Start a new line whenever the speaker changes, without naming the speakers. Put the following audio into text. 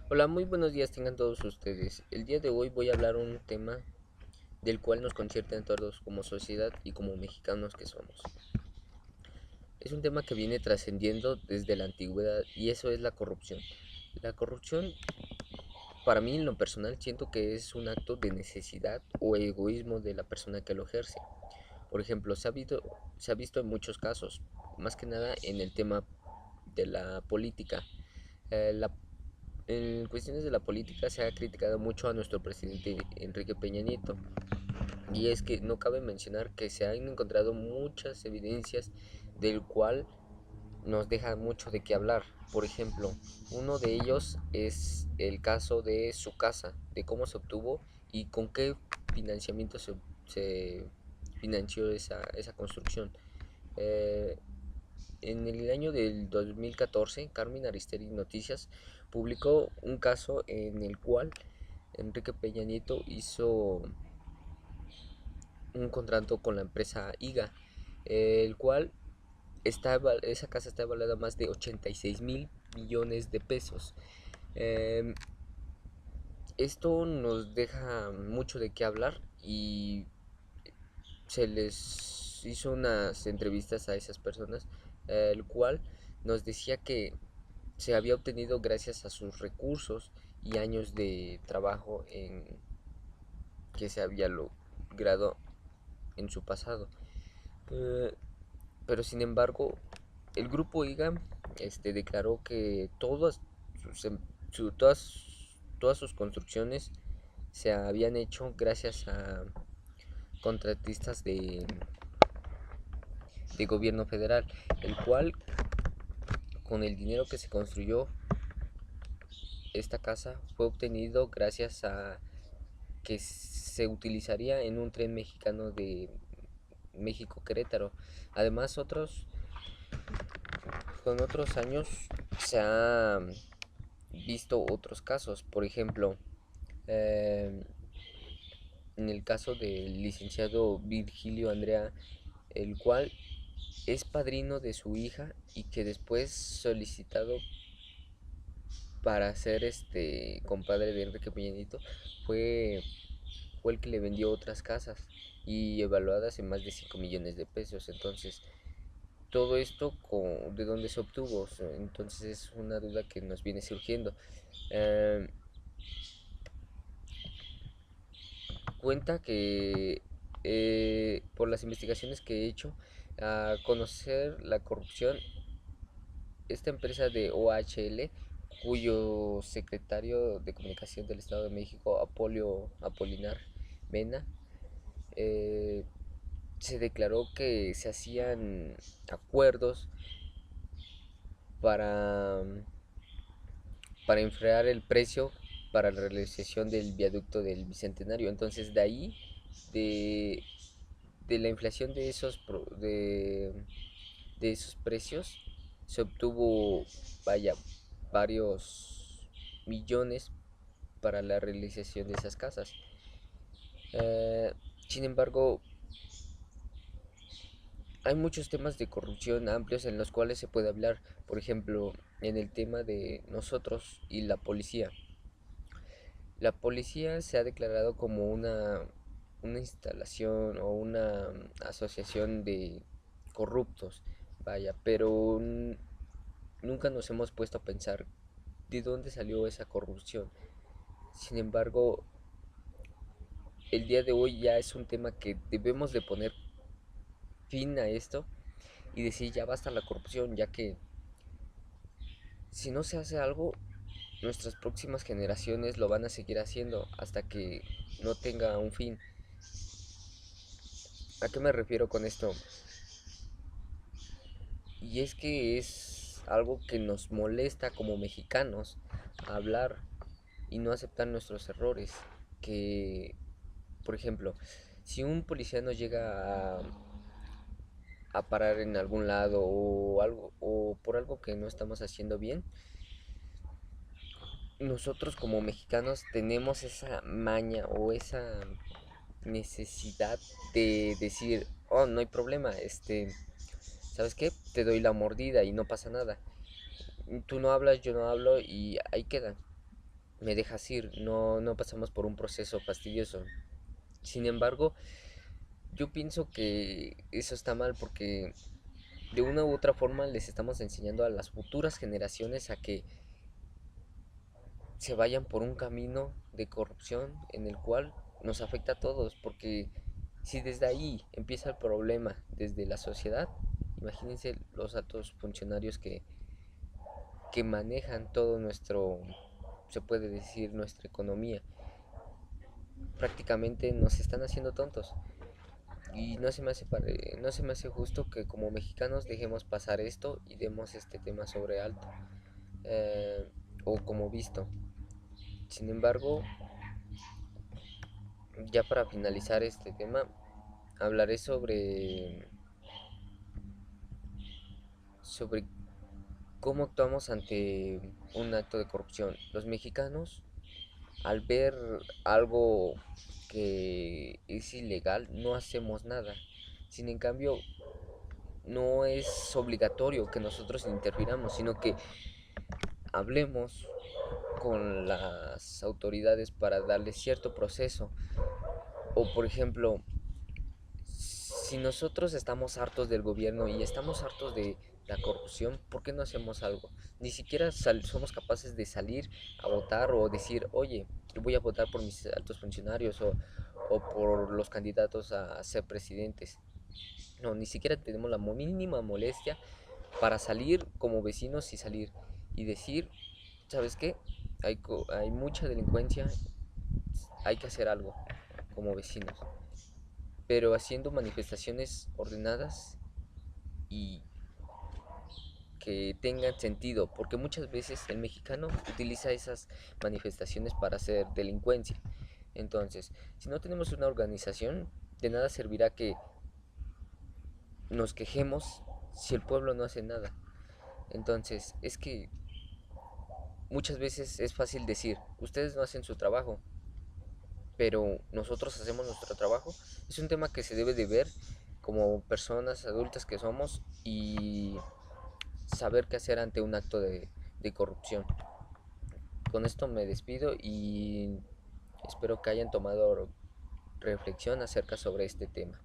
Hola, muy buenos días tengan todos ustedes. El día de hoy voy a hablar un tema del cual nos concierne a todos como sociedad y como mexicanos que somos. Es un tema que viene trascendiendo desde la antigüedad y eso es la corrupción. La corrupción, para mí en lo personal, siento que es un acto de necesidad o egoísmo de la persona que lo ejerce. Por ejemplo, se ha visto en muchos casos, más que nada en el tema de la política. En cuestiones de la política se ha criticado mucho a nuestro presidente Enrique Peña Nieto, y es que no cabe mencionar que se han encontrado muchas evidencias del cual nos deja mucho de qué hablar. Por ejemplo, uno de ellos es el caso de su casa, de cómo se obtuvo y con qué financiamiento se financió esa construcción. Eh, en el año del 2014, Carmen Aristegui Noticias publicó un caso en el cual Enrique Peña Nieto hizo un contrato con la empresa IGA, el cual esa casa está evaluada a más de 86.000 millones de pesos. Eh, Esto nos deja mucho de qué hablar y se les hizo unas entrevistas a esas personas, el cual nos decía que se había obtenido gracias a sus recursos y años de trabajo que se había logrado en su pasado. Eh, pero sin embargo, el grupo IGA declaró que sus, em- todas sus construcciones se habían hecho gracias a contratistas de gobierno federal, el cual con el dinero que se construyó esta casa fue obtenido gracias a que se utilizaría en un tren mexicano de México Querétaro. Además, con otros años se han visto otros casos. Por ejemplo, eh, en el caso del licenciado Virgilio Andrea, el cual es padrino de su hija y que después solicitado para ser compadre de Enrique Peña Nieto fue, fue el que le vendió otras casas y evaluadas en más de 5 millones de pesos. Entonces, todo esto de dónde se obtuvo. Entonces es una duda que nos viene surgiendo. Eh, Cuenta que por las investigaciones que he hecho a conocer la corrupción, esta empresa de OHL, cuyo secretario de comunicación del Estado de México, Apolinar Mena, eh, se declaró que se hacían acuerdos para, para enfriar el precio para la realización del viaducto del Bicentenario. Entonces de ahí, de, de la inflación de esos precios, se obtuvo, vaya, varios millones para la realización de esas casas. Eh, Sin embargo, hay muchos temas de corrupción amplios en los cuales se puede hablar. Por ejemplo, en el tema de nosotros y la policía. La policía se ha declarado como una instalación o una asociación de corruptos, vaya, pero nunca nos hemos puesto a pensar de dónde salió esa corrupción. Sin embargo, el día de hoy ya es un tema que debemos de poner fin a esto y decir ya basta la corrupción, ya que si no se hace algo, nuestras próximas generaciones lo van a seguir haciendo hasta que no tenga un fin. ¿A qué me refiero con esto? Y es que es algo que nos molesta como mexicanos hablar y no aceptar nuestros errores. Que, por ejemplo, si un policía nos llega a parar en algún lado o algo o por algo que no estamos haciendo bien, nosotros como mexicanos tenemos esa maña o esa necesidad de decir, oh, no hay problema, ¿sabes qué? Te doy la mordida y no pasa nada. Tú no hablas, yo no hablo y ahí queda. me dejas ir, no pasamos por un proceso fastidioso. Sin embargo, yo pienso que eso está mal porque de una u otra forma les estamos enseñando a las futuras generaciones a que se vayan por un camino de corrupción en el cual nos afecta a todos, porque si desde ahí empieza el problema, desde la sociedad, imagínense los altos funcionarios que manejan todo nuestro, se puede decir, nuestra economía. Prácticamente nos están haciendo tontos. Y no se me hace justo que como mexicanos dejemos pasar esto y demos este tema sobre alto, eh, o como visto. Sin embargo, ya para finalizar este tema, hablaré sobre cómo actuamos ante un acto de corrupción. Los mexicanos, al ver algo que es ilegal, no hacemos nada. Sin en cambio, no es obligatorio que nosotros interfiramos, sino que hablemos con las autoridades para darles cierto proceso. O por ejemplo, si nosotros estamos hartos del gobierno y estamos hartos de la corrupción, ¿por qué no hacemos algo? Ni siquiera somos capaces de salir a votar o decir, oye, yo voy a votar por mis altos funcionarios o por los candidatos a ser presidentes. No, ni siquiera tenemos la mínima molestia para salir como vecinos y salir y decir, ¿sabes qué? Hay mucha delincuencia, hay que hacer algo como vecinos, pero haciendo manifestaciones ordenadas y que tengan sentido, porque muchas veces el mexicano utiliza esas manifestaciones para hacer delincuencia. Entonces, si no tenemos una organización, de nada servirá que nos quejemos si el pueblo no hace nada. Entonces, es que muchas veces es fácil decir, ustedes no hacen su trabajo, pero nosotros hacemos nuestro trabajo. Es un tema que se debe de ver como personas adultas que somos y saber qué hacer ante un acto de corrupción. Con esto me despido y espero que hayan tomado reflexión acerca sobre este tema.